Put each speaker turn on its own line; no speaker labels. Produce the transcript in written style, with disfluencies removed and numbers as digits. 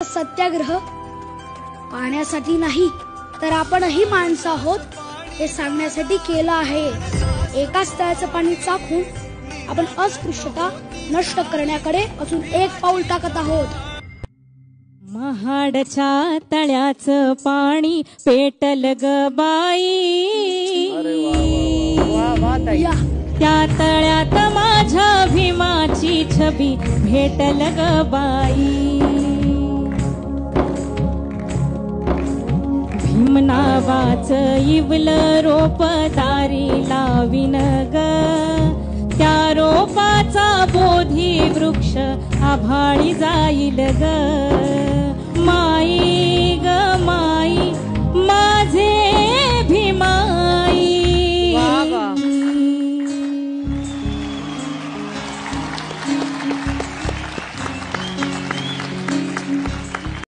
सत्याग्रह पाण्यासाठी नाही तर आपणही माणसं आहोत हे सांगण्यासाठी केला आहे। एकाच तळ्याचं पाणी चाखून आपण अस्पृश्यता नष्ट करण्याकडे अजून एक पाऊल टाकत आहोत।
महाडच्या तळ्याचं पाणी पेटल ग बाई, त्या तळ्यात माझ्या भीमाची छबी भेटल ग बाई। भीम नावाचं इवलं रोप दारी लाविन ग, त्या रोपाचा बोधी वृक्ष आभाळी जाईल ग।